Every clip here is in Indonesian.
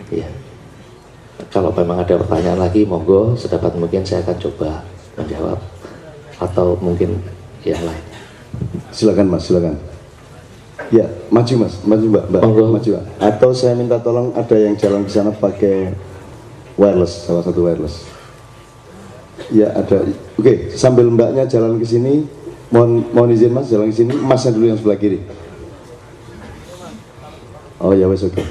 Ya. Kalau memang ada pertanyaan lagi, monggo, sedapat mungkin saya akan coba menjawab atau mungkin yang lain. Silakan Mas, silakan. Ya, maju Mas, maju Mbak, maju Mbak. Atau saya minta tolong ada yang jalan ke sana pakai wireless, salah satu wireless. Ya ada. Oke, sambil Mbaknya jalan ke sini, mohon izin Mas jalan ke sini, Masnya dulu yang sebelah kiri. Oh ya wes, oke.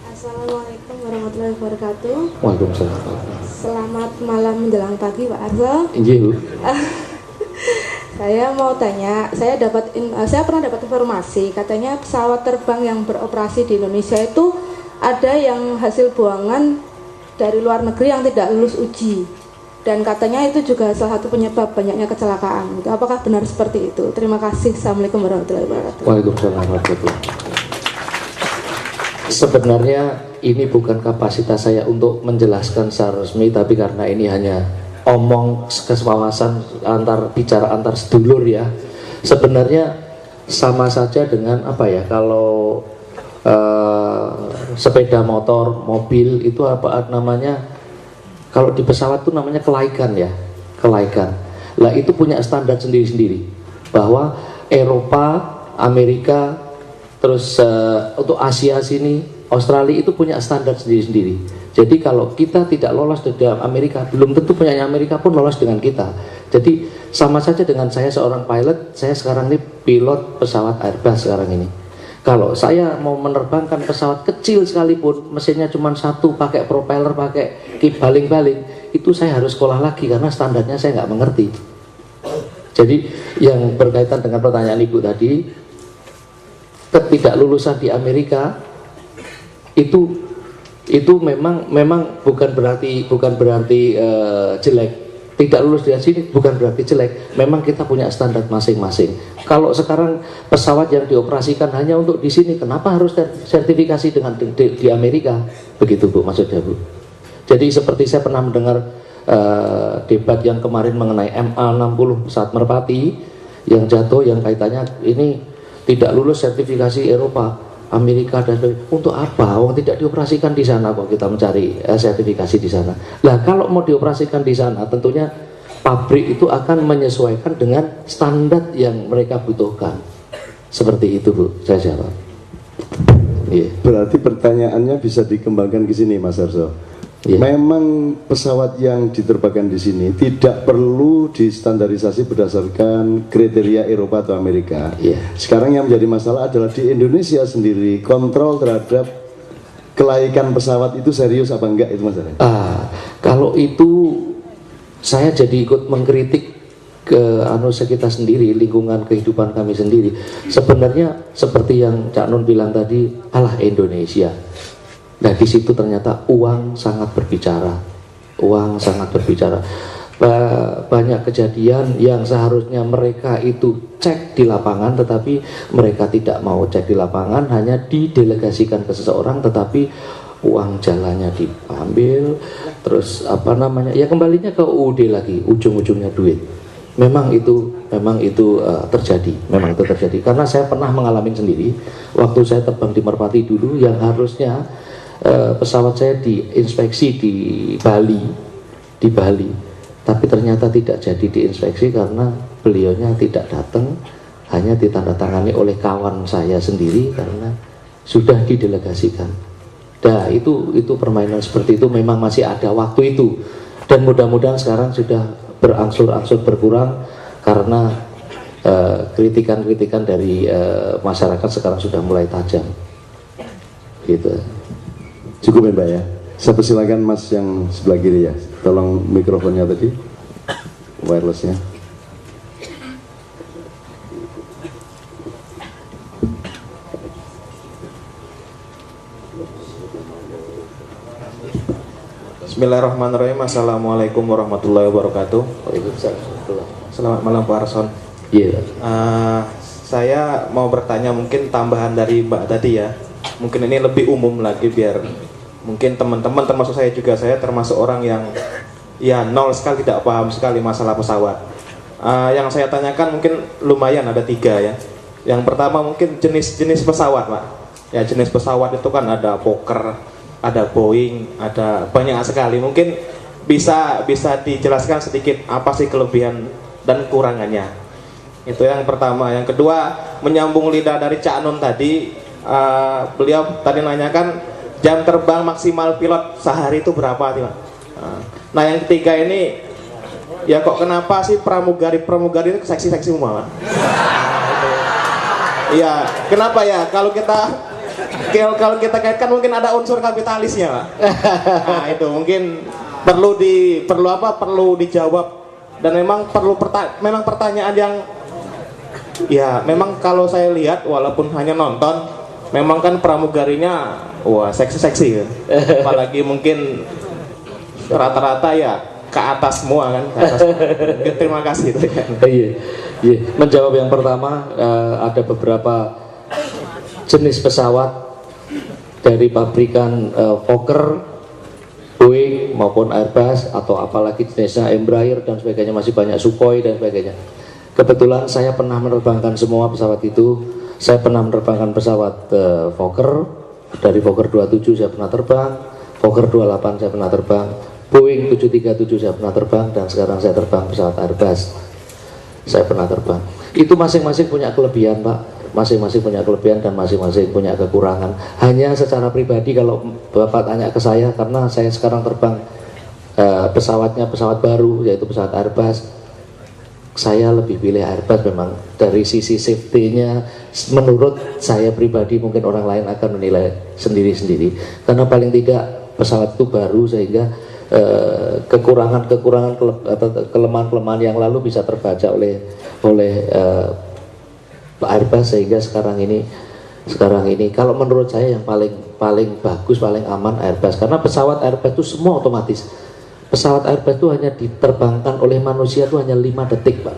Assalamualaikum warahmatullahi wabarakatuh. Waalaikumsalam. Selamat malam menjelang pagi Pak Arso. Iya. Saya mau tanya, saya pernah dapat informasi katanya pesawat terbang yang beroperasi di Indonesia itu ada yang hasil buangan dari luar negeri yang tidak lulus uji, dan katanya itu juga salah satu penyebab banyaknya kecelakaan. Apakah benar seperti itu? Terima kasih. Assalamualaikum warahmatullahi wabarakatuh. Waalaikumsalam warahmatullahi wabarakatuh. Sebenarnya ini bukan kapasitas saya untuk menjelaskan secara resmi, tapi karena ini hanya omong kesewawasan bicara antar sedulur ya. Sebenarnya sama saja dengan apa ya, kalau sepeda motor, mobil itu apa namanya, kalau di pesawat itu namanya kelaikan ya, kelaikan. Lah itu punya standar sendiri-sendiri, bahwa Eropa, Amerika, terus untuk Asia sini, Australia itu punya standar sendiri-sendiri. Jadi kalau kita tidak lolos di dalam Amerika, belum tentu punyanya Amerika pun lolos dengan kita. Jadi sama saja dengan saya seorang pilot, saya sekarang ini pilot pesawat Airbus sekarang ini. Kalau saya mau menerbangkan pesawat kecil sekalipun, mesinnya cuma satu, pakai propeller, pakai baling-baling, itu saya harus sekolah lagi karena standarnya saya nggak mengerti. Jadi yang berkaitan dengan pertanyaan Ibu tadi, ketidaklulusan di Amerika itu memang bukan berarti jelek. Tidak lulus di sini bukan berarti jelek. Memang kita punya standar masing-masing. Kalau sekarang pesawat yang dioperasikan hanya untuk di sini, kenapa harus sertifikasi dengan di Amerika? Begitu Bu, maksudnya Bu. Jadi seperti saya pernah mendengar debat yang kemarin mengenai MA60 pesawat Merpati yang jatuh, yang kaitannya ini tidak lulus sertifikasi Eropa, Amerika, dan sebagainya. Untuk apa? Wong tidak dioperasikan di sana kok kita mencari sertifikasi di sana. Lah kalau mau dioperasikan di sana, tentunya pabrik itu akan menyesuaikan dengan standar yang mereka butuhkan. Seperti itu Bu, saya jawab. Yeah. Berarti pertanyaannya bisa dikembangkan ke sini Mas Arso. Yeah. Memang pesawat yang diterbangkan di sini tidak perlu distandarisasi berdasarkan kriteria Eropa atau Amerika. Yeah. Sekarang yang menjadi masalah adalah di Indonesia sendiri, kontrol terhadap kelaikan pesawat itu serius apa enggak, itu Mas Arso? Kalau itu saya jadi ikut mengkritik ke kita sendiri, lingkungan kehidupan kami sendiri. Sebenarnya seperti yang Cak Nun bilang tadi, alah Indonesia. Nah di situ ternyata uang sangat berbicara, banyak kejadian yang seharusnya mereka itu cek di lapangan, tetapi mereka tidak mau cek di lapangan, hanya didelegasikan ke seseorang, tetapi uang jalannya diambil, terus apa namanya, ya kembalinya ke UUD lagi, ujung-ujungnya duit. Memang itu terjadi, karena saya pernah mengalami sendiri waktu saya terbang di Merpati dulu, yang harusnya pesawat saya diinspeksi di Bali, tapi ternyata tidak jadi diinspeksi karena beliaunya tidak datang, hanya ditandatangani oleh kawan saya sendiri karena sudah didelegasikan. Nah itu permainan seperti itu memang masih ada waktu itu, dan mudah-mudahan sekarang sudah berangsur-angsur berkurang karena kritikan-kritikan dari masyarakat sekarang sudah mulai tajam gitu. Cukup ya Mbak ya. Saya persilakan Mas yang sebelah kiri ya. Tolong mikrofonnya tadi, wirelessnya. Bismillahirrahmanirrahim. Assalamualaikum warahmatullahi wabarakatuh. Selamat malam Pak Arson. Iya. Saya mau bertanya, mungkin tambahan dari Mbak tadi ya. Mungkin ini lebih umum lagi biar mungkin teman-teman termasuk saya juga, saya termasuk orang yang ya nol sekali, tidak paham sekali masalah pesawat. Yang saya tanyakan mungkin lumayan ada 3 ya. Yang pertama mungkin jenis-jenis pesawat Pak. Ya jenis pesawat itu kan ada Fokker, ada Boeing, ada banyak sekali. Mungkin bisa dijelaskan sedikit apa sih kelebihan dan kurangannya. Itu yang pertama. Yang kedua, menyambung lidah dari Cak Nun tadi, beliau tadi nanyakan jam terbang maksimal pilot sehari itu berapa sih Pak? Nah yang ketiga ini, ya kok kenapa sih pramugari itu seksi-seksi semua Pak? Iya, kenapa ya? Kalau kita kaitkan mungkin ada unsur kapitalisnya Pak. Nah itu mungkin perlu dijawab, dan memang memang pertanyaan yang ya memang kalau saya lihat walaupun hanya nonton, memang kan pramugarinya wah seksi-seksi ya. Apalagi mungkin rata-rata ya ke atas semua kan, ke atas. Terima kasih. Iya. Menjawab yang pertama, ada beberapa jenis pesawat dari pabrikan Fokker, Boeing maupun Airbus, atau apalagi jenisnya Embraer dan sebagainya, masih banyak Sukhoi dan sebagainya. Kebetulan saya pernah menerbangkan semua pesawat itu. Saya pernah menerbangkan pesawat Fokker, dari Fokker 27 saya pernah terbang, Fokker 28 saya pernah terbang, Boeing 737 saya pernah terbang, dan sekarang saya terbang pesawat Airbus. Saya pernah terbang. Itu masing-masing punya kelebihan Pak, masing-masing punya kelebihan dan masing-masing punya kekurangan. Hanya secara pribadi kalau Bapak tanya ke saya, karena saya sekarang terbang pesawatnya pesawat baru, yaitu pesawat Airbus, saya lebih pilih Airbus. Memang dari sisi safety-nya menurut saya pribadi, mungkin orang lain akan menilai sendiri-sendiri, karena paling tidak pesawat itu baru, sehingga kekurangan-kekurangan atau kelemahan-kelemahan yang lalu bisa terbaca oleh Airbus, sehingga sekarang ini kalau menurut saya yang paling bagus, paling aman Airbus, karena pesawat Airbus itu semua otomatis. Pesawat Airbus itu hanya diterbangkan oleh manusia itu hanya 5 detik Pak,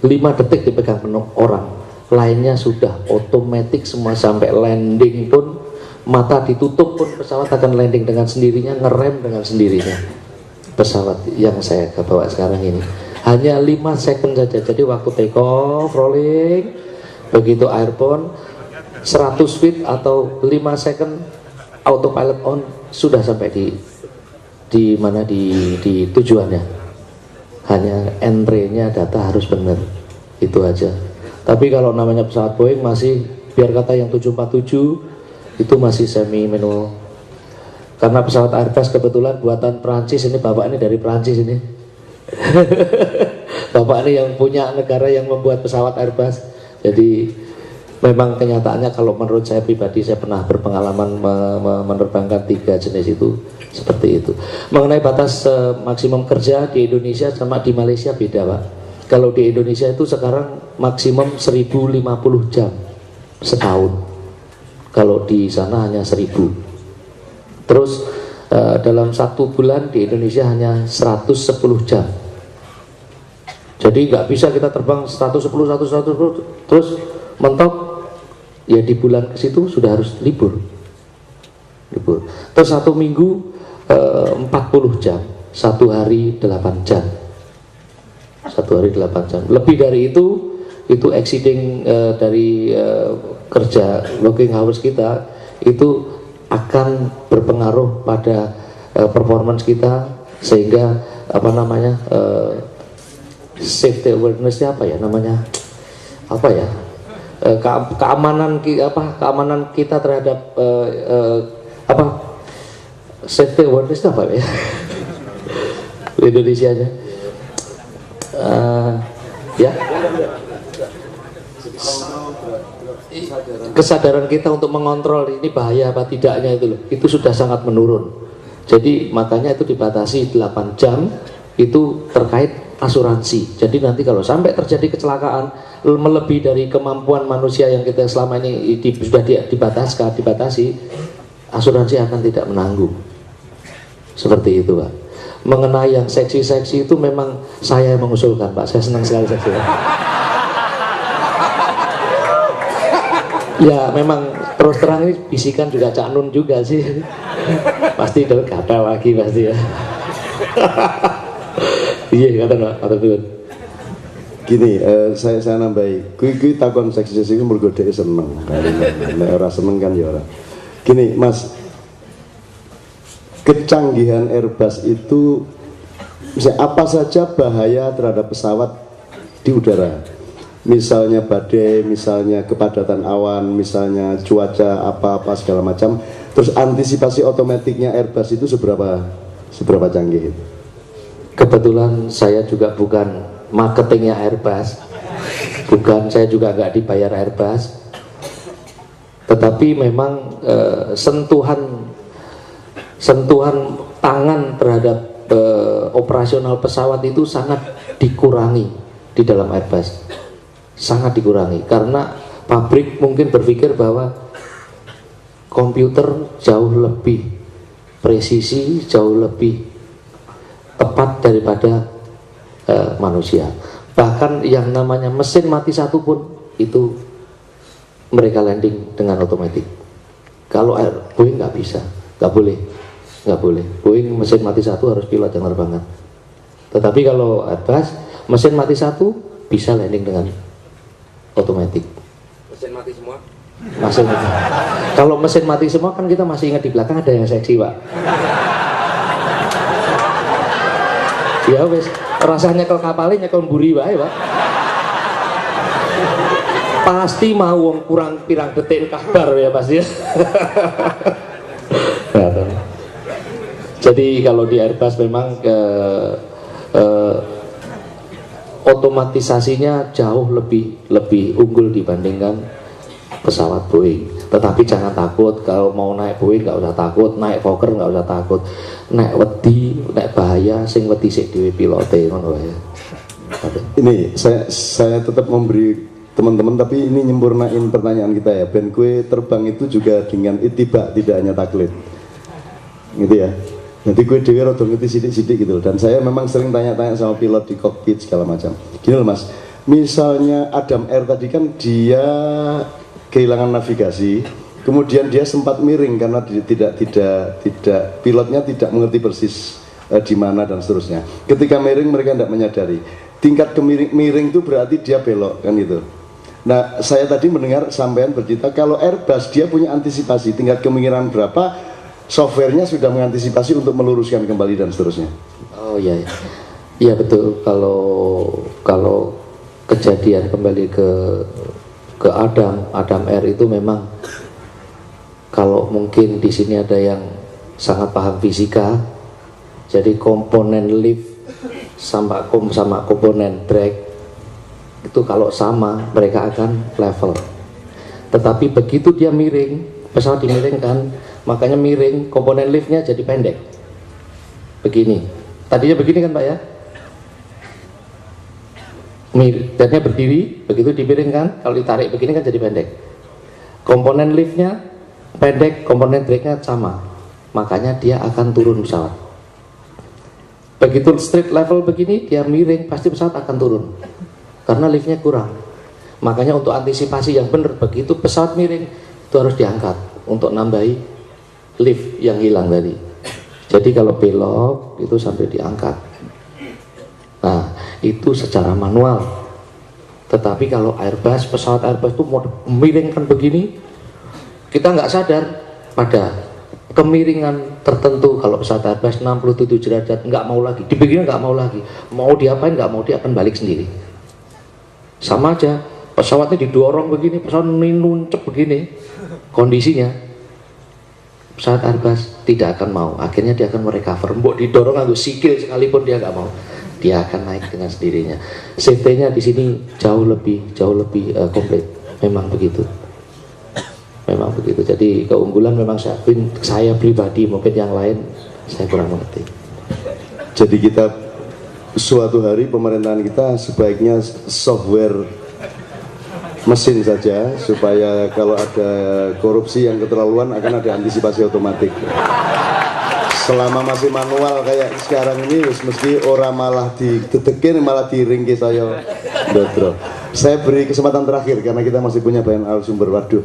5 detik dipegang penuh orang, lainnya sudah otomatis semua. Sampai landing pun mata ditutup pun pesawat akan landing dengan sendirinya, ngerem dengan sendirinya. Pesawat yang saya bawa sekarang ini hanya 5 second saja. Jadi waktu take off, rolling, begitu airborne 100 feet atau 5 second autopilot on, sudah sampai di mana di tujuannya. Hanya entry-nya data harus benar, itu aja. Tapi kalau namanya pesawat Boeing masih, biar kata yang 747 itu masih semi manual. Karena pesawat Airbus kebetulan buatan Prancis, ini bapak ini dari Prancis ini. Bapak ini yang punya negara yang membuat pesawat Airbus. Jadi memang kenyataannya kalau menurut saya pribadi, saya pernah berpengalaman menerbangkan 3 jenis itu seperti itu. Mengenai batas maksimum kerja di Indonesia sama di Malaysia beda Pak. Kalau di Indonesia itu sekarang maksimum 1050 jam setahun. Kalau di sana hanya 1000. Terus dalam 1 bulan di Indonesia hanya 110 jam. Jadi nggak bisa kita terbang 110 terus mentok, ya di bulan ke situ sudah harus libur. Terus 1 minggu 40 jam, 1 hari 8 jam, 1 hari 8 jam. Lebih dari itu exceeding dari kerja working hours kita, itu akan berpengaruh pada performance kita, sehingga apa namanya safety awareness-nya apa ya namanya, apa ya, keamanan kita terhadap apa, safety awareness-nya apa ya Indonesia aja ya, kesadaran kita untuk mengontrol ini bahaya apa tidaknya itu loh, itu sudah sangat menurun. Jadi makanya itu dibatasi 8 jam itu terkait asuransi. Jadi nanti kalau sampai terjadi kecelakaan melebihi dari kemampuan manusia yang kita selama ini sudah dibatasi, asuransi akan tidak menanggung. Seperti itu Pak. Mengenai yang seksi-seksi itu memang saya yang mengusulkan Pak, saya senang sekali seksi. Ya memang terus terang ini bisikan juga Cak Nun juga sih. Pasti gatal lagi pasti ya. Iya kata Tuhan. Gini, saya nambahi. Kui takon seksi itu mergo dhek seneng. Nek ora seneng kan ya ora. Gini, Mas. Kecanggihan Airbus itu apa saja bahaya terhadap pesawat di udara? Misalnya badai, misalnya kepadatan awan, misalnya cuaca apa-apa segala macam. Terus antisipasi otomatiknya Airbus itu seberapa canggih itu? Kebetulan saya juga bukan marketingnya Airbus, bukan, saya juga nggak dibayar Airbus, tetapi memang sentuhan tangan terhadap operasional pesawat itu sangat dikurangi di dalam Airbus, sangat dikurangi karena pabrik mungkin berpikir bahwa komputer jauh lebih presisi, jauh lebih tepat daripada manusia. Bahkan yang namanya mesin mati satu pun itu mereka landing dengan otomatis. Kalau Boeing nggak bisa, nggak boleh. Boeing mesin mati satu harus pilot yang terbangkan. Tetapi kalau Airbus mesin mati satu bisa landing dengan otomatis. Mesin mati semua? Mesin mati. Kalau mesin mati semua kan kita masih ingat di belakang ada yang seksi, Pak. Ya wes, rasanya nyekel kapalnya nyekel mburi wae, Pak. Pasti mau kurang pirang detik kabar ya pasti. Jadi kalau di Airbus memang otomatisasinya jauh lebih unggul dibandingkan pesawat Boeing. Tetapi jangan takut, kalau mau naik Boeing nggak usah takut, naik Fokker nggak usah takut, naik wedi, naik bahaya, sing wedi sik dhewe pilote ngono ya. Ini saya tetap memberi teman-teman, tapi ini nyempurnain pertanyaan kita ya. Ben kue terbang itu juga dengan ittiba, tidak hanya taklid, gitu ya. Nanti gue dewe rada ngerti sidik-sidik gitu. Dan saya memang sering tanya-tanya sama pilot di kokpit segala macam. Gini loh Mas, misalnya Adam Air tadi kan dia kehilangan navigasi, kemudian dia sempat miring karena tidak pilotnya tidak mengerti persis di mana dan seterusnya. Ketika miring mereka tidak menyadari. Tingkat miring itu berarti dia belok kan gitu. Nah, saya tadi mendengar sampean bercerita kalau Airbus dia punya antisipasi tingkat kemiringan berapa, softwarenya sudah mengantisipasi untuk meluruskan kembali dan seterusnya. Oh iya, iya betul. Kalau kejadian kembali ke Adam Air itu memang, kalau mungkin di sini ada yang sangat paham fisika, jadi komponen lift sama komponen drag itu kalau sama mereka akan level. Tetapi begitu dia miring, pesawat dimiringkan, makanya miring, komponen liftnya jadi pendek. Begini, tadinya begini kan Pak ya? Tadinya berdiri, begitu dimiringkan, kalau ditarik begini kan jadi pendek. Komponen liftnya pendek, komponen dragnya sama, makanya dia akan turun pesawat. Begitu street level begini, dia miring, pasti pesawat akan turun karena liftnya kurang. Makanya untuk antisipasi yang benar, begitu pesawat miring itu harus diangkat untuk nambahi lift yang hilang tadi. Jadi kalau belok itu sampai diangkat. Nah, itu secara manual. Tetapi kalau Airbus, pesawat Airbus itu mau miringkan begini, kita nggak sadar pada kemiringan tertentu. Kalau pesawat Airbus 67 derajat nggak mau lagi, dibikin nggak mau lagi, mau diapain nggak mau, dia akan balik sendiri. Sama aja, pesawatnya didorong begini, pesawat nuncep begini, kondisinya pesawat Airbus tidak akan mau. Akhirnya dia akan merecover, mbok didorong aku sikil sekalipun dia nggak mau, dia akan naik dengan sendirinya. Safety-nya di sini jauh lebih komplit. Memang begitu. Jadi keunggulan memang saya pribadi, mungkin yang lain saya kurang mengerti. Jadi kita suatu hari pemerintahan kita sebaiknya software mesin saja, supaya kalau ada korupsi yang keterlaluan akan ada antisipasi otomatis. Selama masih manual kayak sekarang ini, mesti orang malah ditetekin, malah diringkis saya. Dodro. Saya beri kesempatan terakhir karena kita masih punya banyak sumber. Waduh.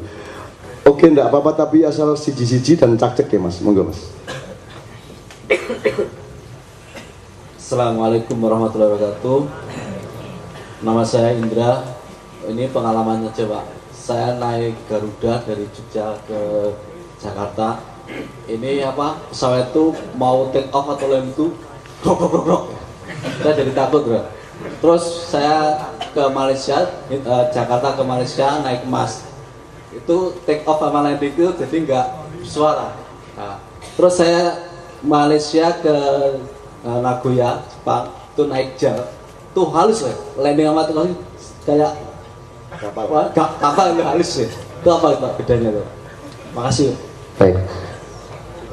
Oke, enggak apa-apa, tapi asal siji-siji dan cak-cek ya Mas. Monggo Mas. Assalamualaikum warahmatullahi wabarakatuh. Nama saya Indra. Ini pengalamannya coba. Saya naik Garuda dari Jogja ke Jakarta. Ini pesawat itu mau take off atau landing itu grok. Saya jadi takut, bro. Terus saya ke Malaysia, Jakarta ke Malaysia naik Mas. Itu take off sama landing itu jadi nggak suara. Nah, terus saya Malaysia ke Nagoya, Jepang, itu naik jet, tuh halus ya, landing sama teknologi kayak kapal itu halus ya. Itu apa Pak bedanya tuh? Makasih. Baik,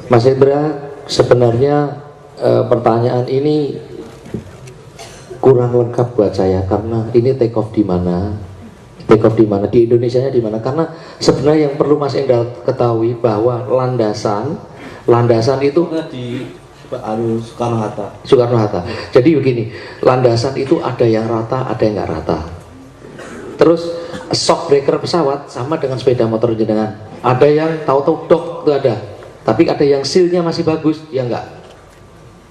Mas Indra, sebenarnya pertanyaan ini kurang lengkap buat saya karena ini take off di mana, di Indonesianya di mana? Karena sebenarnya yang perlu Mas Indra ketahui bahwa landasan itu di Soekarno-Hatta. Soekarno-Hatta. Jadi begini, landasan itu ada yang rata, ada yang nggak rata. Terus shock breaker pesawat sama dengan sepeda motor jenengan. Ada yang tahu-tahu dok itu ada, tapi ada yang seal-nya masih bagus, ya enggak.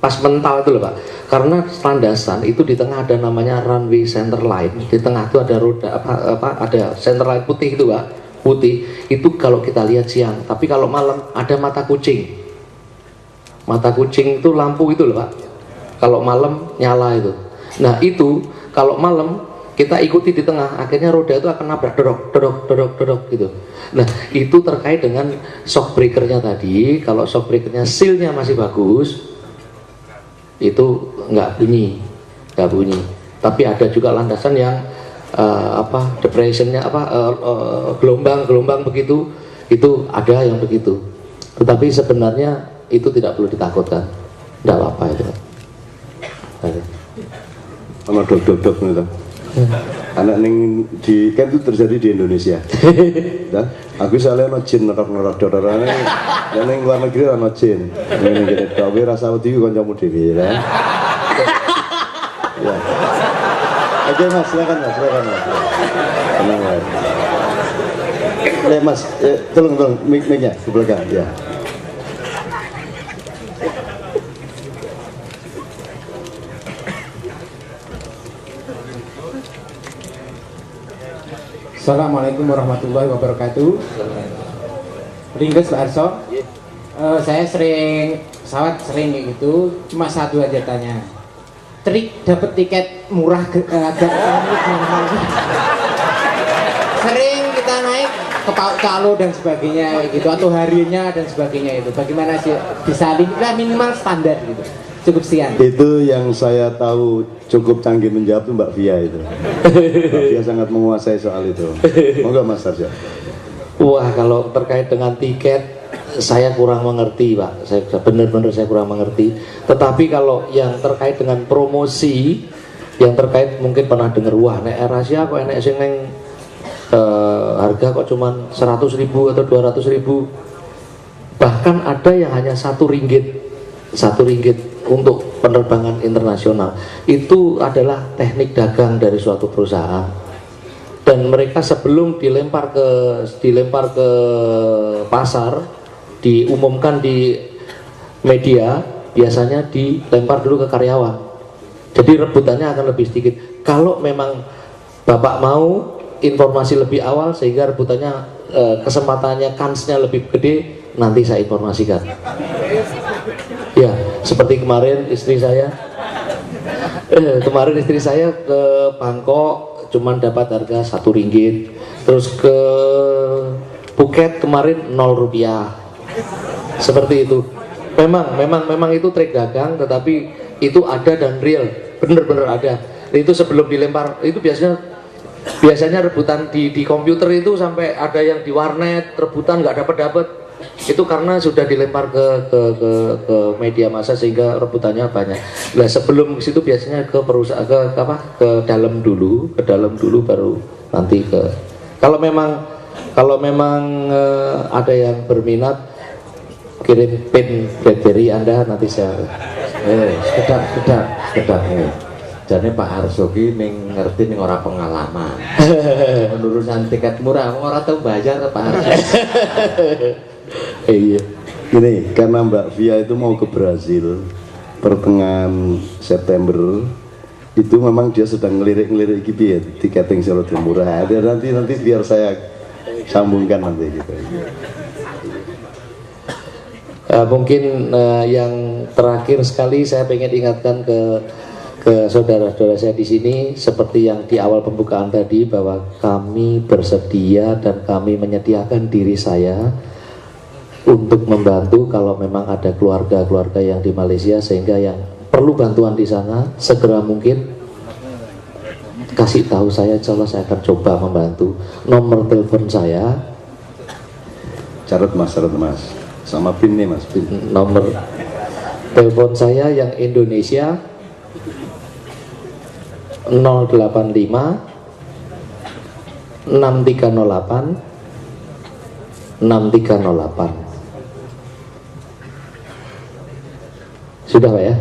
Pas mental itu loh Pak. Karena landasan itu di tengah ada namanya runway center line. Di tengah itu ada roda ada center line putih itu Pak. Putih itu kalau kita lihat siang, tapi kalau malam ada mata kucing. Mata kucing itu lampu itu loh Pak. Kalau malam nyala itu. Nah itu kalau malam kita ikuti di tengah, akhirnya roda itu akan nabrak dorok gitu. Nah itu terkait dengan shock breakernya tadi. Kalau shock breakernya seal-nya masih bagus, itu nggak bunyi. Tapi ada juga landasan yang depressionnya gelombang begitu, itu ada yang begitu. Tetapi sebenarnya itu tidak perlu ditakutkan, tidak apa-apa itu. Sama dok nih toh. Anak neng di kan itu terjadi di Indonesia. Dah, aku soalnya no jin nerok dororane. Neng luar negeri no jin. Ini gini, tapi rasa wedi kancamu dhewe ya. Ya. Oke Mas, silakan Mas. Tenang ya. Mas, tolong mic-nya ke belakang ya. Assalamualaikum warahmatullahi wabarakatuh. Ringges Pak Arso. Saya pesawat sering kayak gitu. Cuma satu aja tanya. Trik dapat tiket murah agak sering kita naik ke Pauk Calo dan sebagainya gitu, atau harinya dan sebagainya itu. Bagaimana sih bisa minimal standar gitu? Cukup sekian. Itu yang saya tahu cukup canggih menjawab tuh Mbak Via itu. Mbak Via sangat menguasai soal itu. Moga Mas Sarjo. Wah, kalau terkait dengan tiket saya kurang mengerti Pak. Saya benar-benar kurang mengerti. Tetapi kalau yang terkait dengan promosi, yang terkait mungkin pernah dengar, wah nek AirAsia kok enek sing neng harga kok cuman 100.000 atau 200.000. Bahkan ada yang hanya RM1 untuk penerbangan internasional. Itu adalah teknik dagang dari suatu perusahaan, dan mereka sebelum dilempar ke pasar, diumumkan di media, biasanya dilempar dulu ke karyawan. Jadi rebutannya akan lebih sedikit. Kalau memang Bapak mau informasi lebih awal sehingga rebutannya kesempatannya, kansnya lebih gede, nanti saya informasikan. Ya, seperti kemarin istri saya ke Bangkok cuman dapat harga RM1. Terus ke Phuket kemarin RM0. Seperti itu. Memang itu trik dagang, tetapi itu ada dan real, bener-bener ada. Itu sebelum dilempar, itu biasanya rebutan di komputer itu sampai ada yang di warnet rebutan nggak dapat. Itu karena sudah dilempar ke media massa sehingga rebutannya banyak. Nah sebelum situ biasanya ke perusahaan ke dalam dulu baru nanti ke. Kalau memang ada yang berminat, kirim pin BlackBerry Anda, nanti saya. Sekedar. Jadi Pak Arso ki ning ngerti ning ora pengalaman. Urusan tiket murah ora tahu bayar Pak Arso. Iya. Gini, karena Mbak Via itu mau ke Brazil, pertengahan September itu memang dia sedang ngelirik-ngelirik gitu ya, tiketing sing rada murah. Nanti biar saya sambungkan nanti gitu. Mungkin yang terakhir sekali saya pengen ingatkan ke saudara-saudara saya di sini, seperti yang di awal pembukaan tadi, bahwa kami bersedia dan kami menyediakan diri saya untuk membantu kalau memang ada keluarga-keluarga yang di Malaysia, sehingga yang perlu bantuan di sana segera mungkin kasih tahu saya, insya Allah saya akan coba membantu. Nomor telepon saya, catat mas, sama PIN nih mas, PIN. Nomor telepon saya yang Indonesia 085 6308 6308. Sudah Pak ya?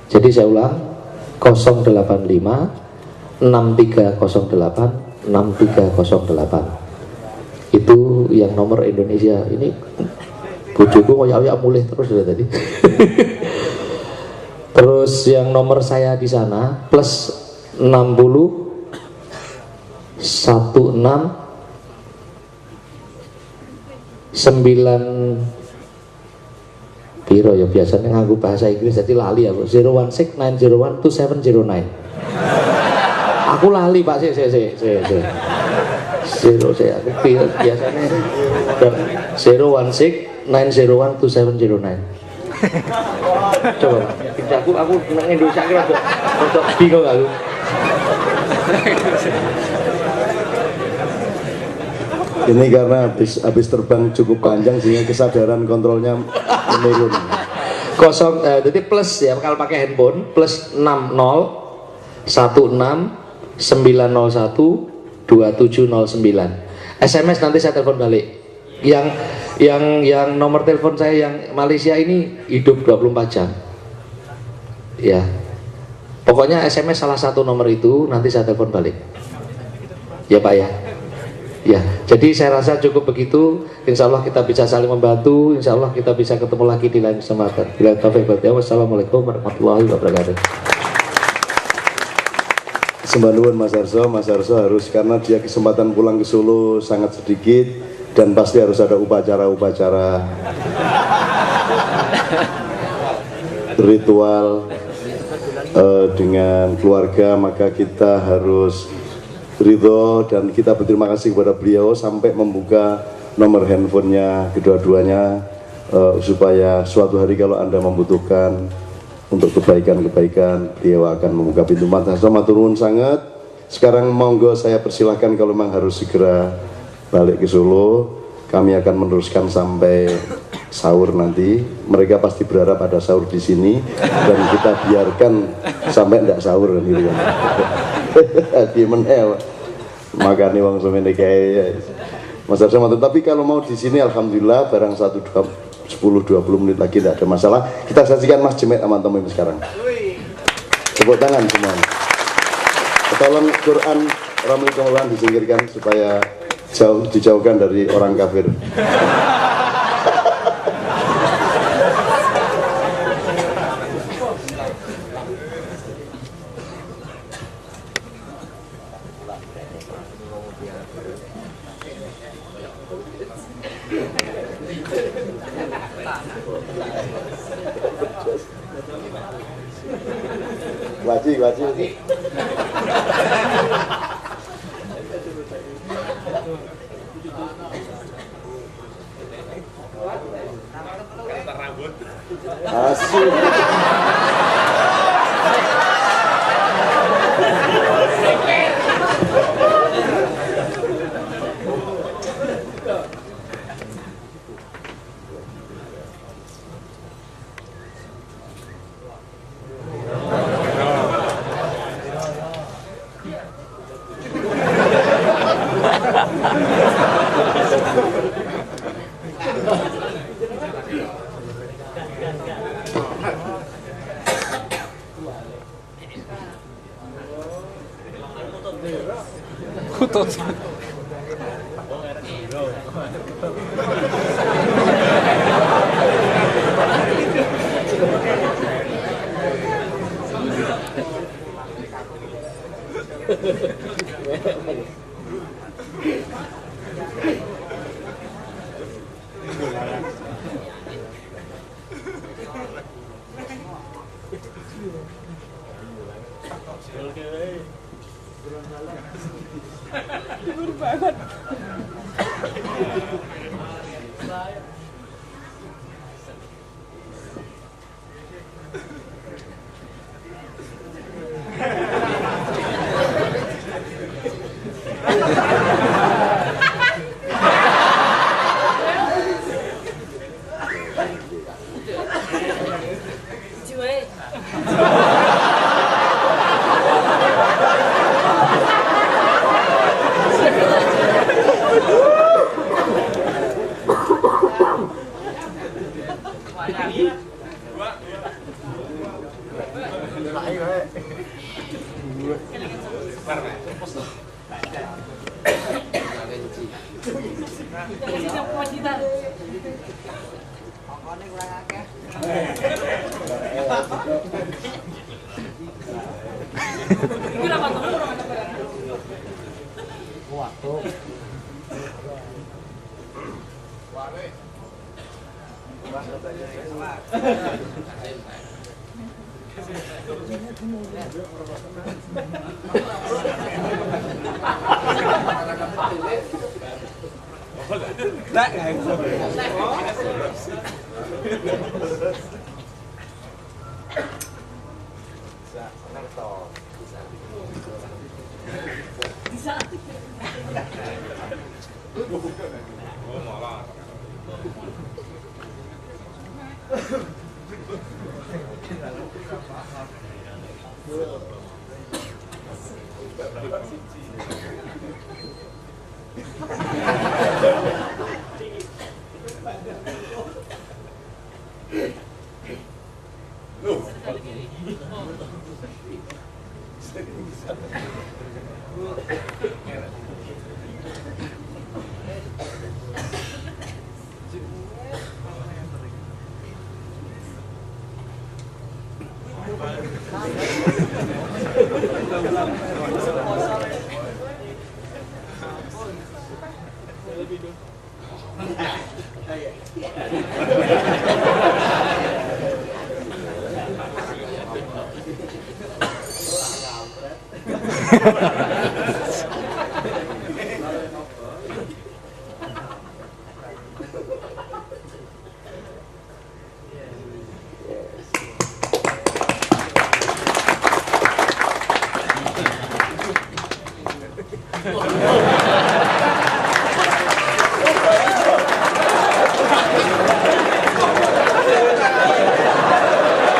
Jadi saya ulang, 085 6308 6308. Itu yang nomor Indonesia. Ini bojoku ngoyak-ngoyak mulih terus dari tadi. Terus yang nomor saya di sana plus 60 16 9 piro ya, biasanya nganggo bahasa Inggris jadi lali aku. 016 901 2709. Aku lali Pak, Zero saya aku biasanya 016 901 2709. Coba aku nang Indonesia ki rada bingung aku. Ini karena habis terbang cukup panjang sehingga kesadaran kontrolnya menurun. Jadi plus ya, kalau pakai handphone plus 60 16 901 2709. SMS nanti saya telepon balik. Yang nomor telepon saya yang Malaysia ini hidup 24 jam. Ya. Pokoknya SMS salah satu nomor itu nanti saya telepon balik. Ya Pak ya. Ya, jadi saya rasa cukup begitu. Insya Allah kita bisa saling membantu. Insya Allah kita bisa ketemu lagi di lain kesempatan. Bila taufiq wal hidayah. Wassalamualaikum warahmatullahi wabarakatuh. Sembanuan Mas Arso harus, karena dia kesempatan pulang ke Solo sangat sedikit dan pasti harus ada upacara-upacara ritual dengan keluarga, maka kita harus ridho dan kita berterima kasih kepada beliau sampai membuka nomor handphonenya kedua-duanya supaya suatu hari kalau Anda membutuhkan untuk kebaikan-kebaikan, dia akan membuka pintu. Maturun sangat. Sekarang monggo saya persilahkan, kalau memang harus segera balik ke Solo, kami akan meneruskan sampai sahur nanti. Mereka pasti berharap ada sahur di sini dan kita biarkan sampai tidak sahur gitu kan. Di menel makanya wong semene kae Mas Arso. Tapi kalau mau di sini alhamdulillah barang 10-20 menit lagi tidak ada masalah. Kita saksikan Mas Jemet aman teman sekarang. Tepuk tangan semua. Tolong Quran Ramli Kemulan disingkirkan supaya dijauhkan dari orang kafir. Wajib. Asik.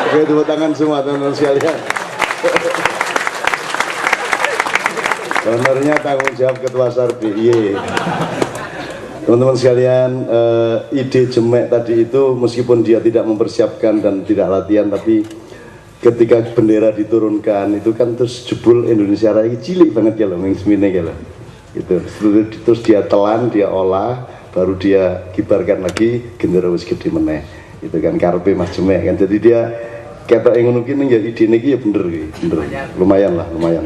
Oke, tepuk tangan semua teman-teman sekalian. Honornya tanggung jawab Ketua SAR DIY. Teman-teman sekalian, ide Jemek tadi itu meskipun dia tidak mempersiapkan dan tidak latihan, tapi ketika bendera diturunkan itu kan terus jebul Indonesia Raya cilik banget ya loh, mengsemine ya loh. Gitu. Terus dia telan, dia olah, baru dia kibarkan lagi, gendera wis gede meneh. Itu kan karepe Mas Jemek kan. Jadi dia ketok ngono ki ning ya idene ki ya bener ki, bener. Lumayan lah, lumayan.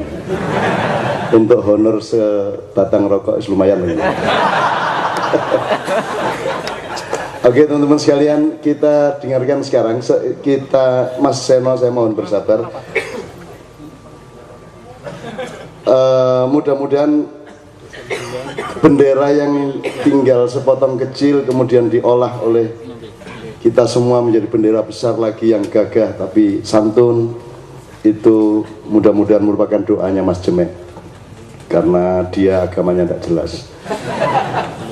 Untuk honor sebatang rokok lumayan lah. Oke teman-teman sekalian, kita dengarkan sekarang. Kita Mas Seno, saya mohon bersabar. Mudah-mudahan bendera yang tinggal sepotong kecil kemudian diolah oleh kita semua menjadi bendera besar lagi yang gagah tapi santun, itu mudah-mudahan merupakan doanya Mas Jemek, karena dia agamanya tidak jelas.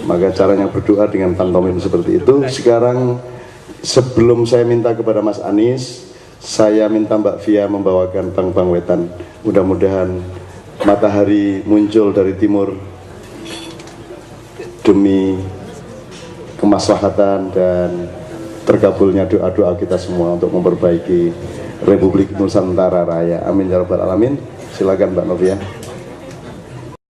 Maka caranya berdoa dengan pantomim seperti itu. Sekarang sebelum saya minta kepada Mas Anies, saya minta Mbak Via membawakan Bang Wetan. Mudah-mudahan matahari muncul dari timur demi kemaslahatan dan terkabulnya doa-doa kita semua untuk memperbaiki Republik Nusantara Raya. Amin ya rabbal alamin. Silakan Mbak Novia.